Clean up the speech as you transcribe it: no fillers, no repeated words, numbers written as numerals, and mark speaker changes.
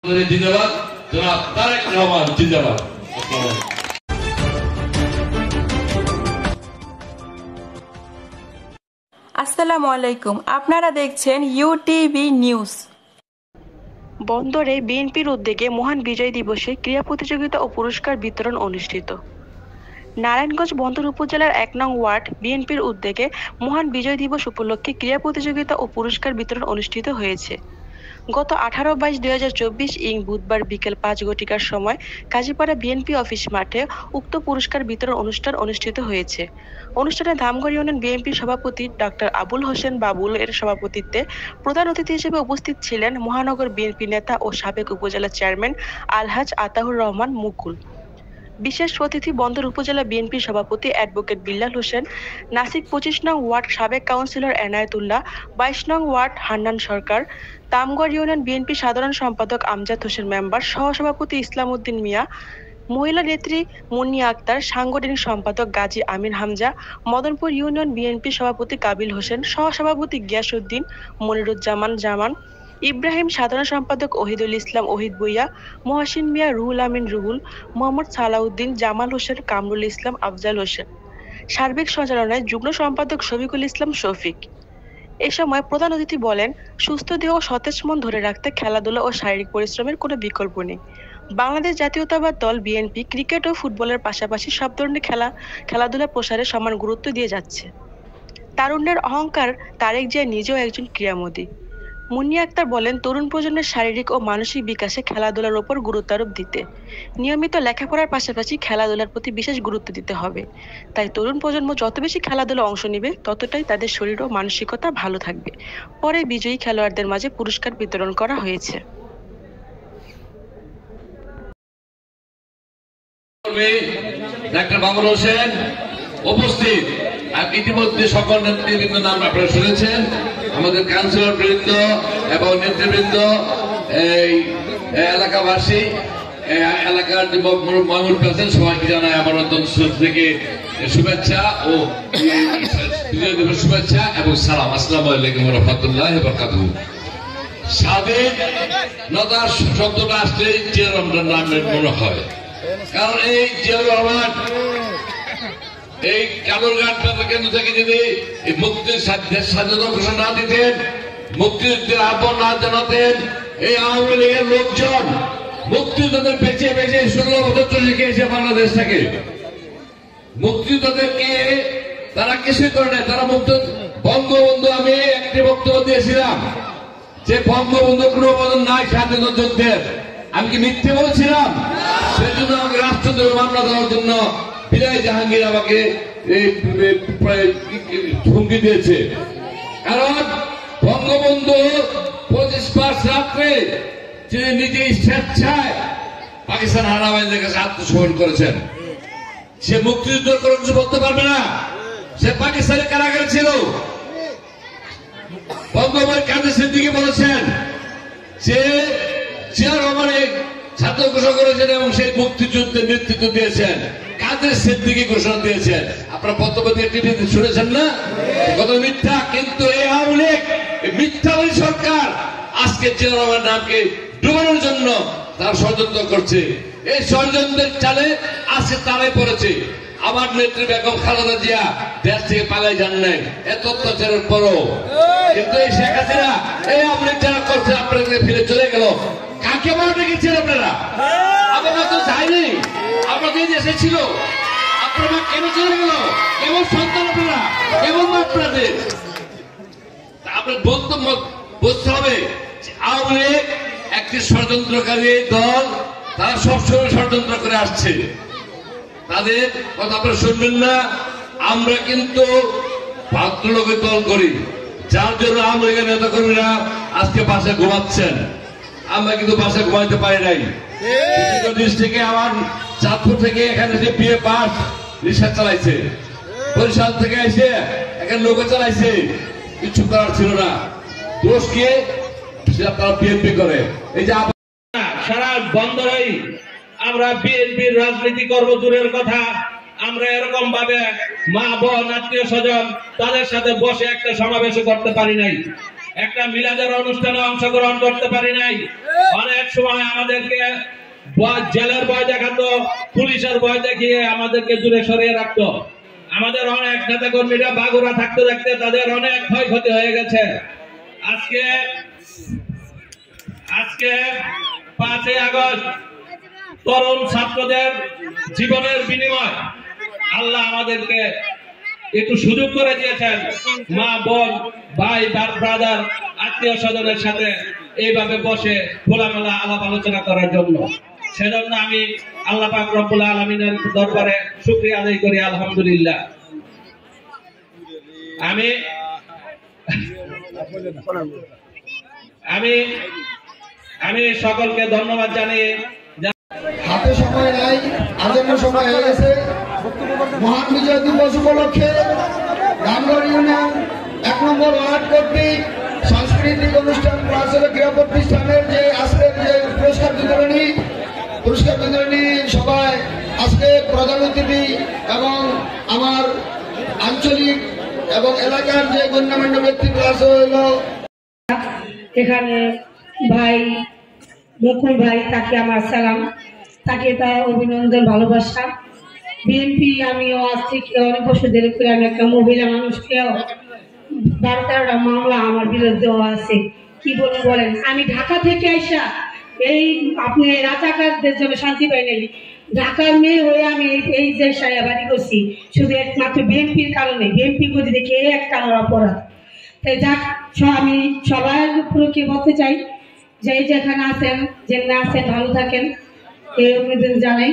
Speaker 1: জিন্দাবাদ, জনাব তারেক রহমান জিন্দাবাদ।
Speaker 2: আসসালামু আলাইকুম, আপনারা দেখছেন ইউটিভি নিউজ। বন্দরে বিএনপির উদ্যোগে মহান বিজয় দিবসে ক্রীড়া প্রতিযোগিতা ও পুরস্কার বিতরণ অনুষ্ঠিত। নারায়ণগঞ্জ বন্দর উপজেলার ১ নং ওয়ার্ড বিএনপির উদ্যোগে মহান বিজয় দিবস উপলক্ষে ক্রীড়া প্রতিযোগিতা ও পুরস্কার বিতরণ অনুষ্ঠিত হয়েছে। গত 18/22/2024 ইং বুধবার বিকেল 5 সময় কাজীপাড়া বিএনপি অফিস মাঠে উক্ত পুরস্কার বিতরণ অনুষ্ঠান অনুষ্ঠিত হয়েছে। অনুষ্ঠানে ধামগড় ইউনিয়ন বিএনপির সভাপতি ডক্টর আবুল হোসেন বাবুল এর সভাপতিত্বে প্রধান অতিথি হিসেবে উপস্থিত ছিলেন মহানগর বিএনপি নেতা ও সাবেক উপজেলা চেয়ারম্যান আলহাজ আতাউর রহমান মুকুল। বিশেষ অতিথি বন্দর উপজেলা বিএনপির সভাপতি অ্যাডভোকেট বিল্লাল হোসেন, নাসিক 25 নং ওয়ার্ড সাবেক কাউন্সিলর এনায়েতুল্লাহ, 22 নং ওয়ার্ড হান্নান সরকার, তামগড় ইউনিয়ন বিএনপি সাধারণ সম্পাদক আমজাদ হোসেন মেম্বার, সহসভাপতি ইসলাম উদ্দিন মিয়া, মহিলা নেত্রী মুন্নিয়া আক্তার, সাংগঠনিক সম্পাদক গাজী আমিন হামজা, মদনপুর ইউনিয়ন বিএনপি সভাপতি কাবিল হোসেন, সহসভাপতি গিয়াসউদ্দিন, মনিরুজ্জামান জামান, ইব্রাহিম, সাধারণ সম্পাদক ওহিদুল ইসলাম ওহিদ ভুইয়া, মহসিন মিয়া, রুহুল আমিন রুহুল, মোহাম্মদ সালাউদ্দিন, জামাল হোসেন, কামরুল ইসলাম, আফজাল হোসেন। সার্বিক সঞ্চালনায় যুগ্ম সম্পাদক শফিকুল ইসলাম শফিক। এ সময় প্রধান অতিথি বলেন, সুস্থ দেহ ও সতেজ মন ধরে রাখতে খেলাধুলা ও শারীরিক পরিশ্রমের কোনো বিকল্প নেই। বাংলাদেশ জাতীয়তাবাদ দল বিএনপি ক্রিকেট ও ফুটবলের পাশাপাশি সব ধরনের খেলাধুলা প্রসারে সমান গুরুত্ব দিয়ে যাচ্ছে। তারুণ্যের অহংকার তারেক জিয়া নিজেও একজন ক্রীড়ামোদী। মুন্নিয়া আক্তার বলেন, তরুণ প্রজন্মের শারীরিক ও মানসিক বিকাশে খেলাধুলার উপর গুরুত্ব আরোপ দিতে, নিয়মিত লেখাপড়ার পাশাপাশি খেলাধুলার প্রতি বিশেষ গুরুত্ব দিতে হবে। তাই তরুণ প্রজন্ম যত বেশি খেলাধুলা অংশ নেবে ততটাই তাদের শরীর ও মানসিকতা ভালো থাকবে। পরে বিজয়ী খেলোয়াড়দের মাঝে পুরস্কার বিতরণ করা হয়েছে।
Speaker 1: ডাক্তার বাবুল হোসেন উপস্থিত। ইতিমধ্যে সকল নেতৃবৃন্দ নাম আপনারা শুনেছেন, আমাদের কাউন্সিলর বৃন্দ এবং নেতৃবৃন্দ, এই এলাকাবাসী, এলাকার যে মামুল আছেন, সবাইকে জানায় আমার অন্তঃস্থল থেকে শুভেচ্ছা ও শুভেচ্ছা এবং সালাম। আসসালামু আলাইকুম ওয়া রাহমাতুল্লাহি ওয়া বারাকাতুহু। স্বাধীনতা শব্দটা আসলেই জিয়া রহমানের নামের মনে হয়, কারণ এই জিয়া রহমান এই কালুরঘাট কেন্দ্র থেকে যদি মুক্তির স্বাধীনতা ঘোষণা না দিতেন, মুক্তিযুদ্ধের আহ্বান না জানাতেন, এই আওয়ামী লীগের লোকজন মুক্তিযোদ্ধাদের বেঁচে বেঁচে 16 বছর চলে গিয়েছে বাংলাদেশটাকে। মুক্তিযোদ্ধাদেরকে তারা কিছুই করে নাই, তারা বঙ্গবন্ধু, আমি একটি বক্তব্য দিয়েছিলাম যে বঙ্গবন্ধু কোনো অবদান নাই স্বাধীনতা যুদ্ধের। আমি কি মিথ্যে বলছিলাম? সেই জন্য আমাকে রাষ্ট্রদ্রোহ মামলা দেওয়ার জন্য বিদায় জাহাঙ্গীর আমাকে হুমকি দিয়েছে। কারণ বঙ্গবন্ধু 25 মার্চ রাত্রে তিনি নিজে স্বেচ্ছায় পাকিস্তান হানাবাহিনীর কাছে আত্মসমর্পণ করেছেন। সে মুক্তিযুদ্ধ করে কিছু বলতে পারবে না, সে পাকিস্তানের কারাগারে ছিল। বঙ্গবন্ধু কাদের সিদ্দিকী বলেছেন যে জিয়া রহমান ছাত্র ঘোষণা করেছেন এবং সেই মুক্তিযুদ্ধের নেতৃত্ব দিয়েছেন, কাদের সিদ্দিকী ঘোষণা দিয়েছেন। আপনারা বক্তব্য দিয়ে টিভিতে শুনেছেন না? কত মিথ্যা। কিন্তু এই আওয়ামী লীগ, মিথ্যাবাদী সরকার আজকে জিয়া রহমানের নামকে ডুবানোর জন্য তারা ষড়যন্ত্র করছে। এই ষড়যন্ত্রের চালে আজকে তারাই পড়েছে। আমার নেত্রী বেগম খালেদা জিয়া দেশ থেকে পালাই যান নাই এত অত্যাচারের পরও, কিন্তু এই শেখ হাসিনা এই আওয়ামী লীগ যারা করছে আপনাদের ফিরে চলে গেল। কাকে মনে রেখেছেন আপনারা? আপনারা তো যায়নি, আপনাদের দেশে ছিল, আপনারা কেন চলে গেল? কেমন সন্তান আপনারা, কেমন আপনাদের? আপনার বুঝতে হবে আওয়ামী লীগ একটি ষড়যন্ত্রকারী দল, তারা সবসময় ষড়যন্ত্র করে আসছে। তাদের কথা আপনারা শুনবেন না। আমরা কিন্তু ভদ্রলোকের দল করি, যার জন্য আওয়ামী লীগের নেতা কর্মীরা আজকে বাসায় ঘুমাচ্ছেন। আমরা কিন্তু বাসায় ঘুমাইতে পারি নাই। ডিস্ট্রিক্টে আমার চাঁদপুর থেকে এখানে যে বিয়ে পাস রিক্সা চালাইছে, বরিশাল থেকে এসে এখানে লোকে চালাইছে, কিছু করার ছিল না। দোষ কে? তারা বিএনপি করে। এই যে
Speaker 3: সারা বন্দরেই আমরা বিএনপির রাজনীতি করব দূরের কথা, আমরা এরকম ভাবে মা বোন আত্মীয় স্বজন তাদের সাথে বসে একটা সমাবেশ করতে পারি নাই। একটা মিলাদের অনুষ্ঠানে অংশগ্রহণ করতে পারি নাই। অনেক সময় আমাদেরকে জেলের ভয় দেখাতো, পুলিশের ভয় দেখিয়ে আমাদেরকে দূরে সরিয়ে রাখতো। আমাদের অনেক নেতা কর্মীরা বাগুড়া থাকতে থাকতে তাদের অনেক ক্ষয়ক্ষতি হয়ে গেছে। আজকে 5ই আগস্ট তরুণ ছাত্রদের জীবনের বিনিময় আল্লাহ আমাদেরকে একটু সুযোগ করে দিয়েছেন, মা বোন ভাই ব্রাদার আত্মীয় স্বজনের সাথে এইভাবে বসে খোলামেলা আলাপ আলোচনা করার জন্য। সেজন্য আমি আল্লাহ পাক রব্বুল আলামিনের দরবারে শুকরিয়া আদায় করি, আলহামদুলিল্লাহ। আমি সকলকে ধন্যবাদ জানিয়ে
Speaker 4: হাতে সময় নাই, আজন্য সময় হয়ে গেছে। মহান বিজয় দিবস উপলক্ষে রামগড় ইউনিয়ন 1 নম্বর ওয়ার্ড কর্তৃক সাংস্কৃতিক অনুষ্ঠান প্লাস ক্রীড়া প্রতিষ্ঠানের যে আজকের যে পুরস্কার বিতরণী সভায় আজকে প্রধান অতিথি এবং আমার আঞ্চলিক এবং এলাকার যে গণ্যমান্য ব্যক্তি প্লাস হইল
Speaker 5: এখানে ভাই মুকুল ভাই, তাকে আমার সালাম, তাকে তার অভিনন্দন, ভালোবাসা। বিএনপি আমিও আজ থেকে অনেক বছর ধরে করে আমি একটা মহিলা মানুষকেও 12-13টা মামলা আমার বিরুদ্ধেও আছে। কি বলবো বলেন, আমি ঢাকা থেকে আইসা এই আপনি রাজাকারদের জন্য শান্তি পাই নাই, ঢাকার মেয়ে হয়ে আমি এই যে সায়াবাড়ি করছি শুধু একমাত্র বিএনপির কারণে। বিএনপি করে দেখে একটা আমার অপরাধ। তাই যাক, আমি সবার উপরে বলতে চাই যে যেখানে আছেন যেমনি আছেন ভালো থাকেন, এই অনুরোধ জানাই।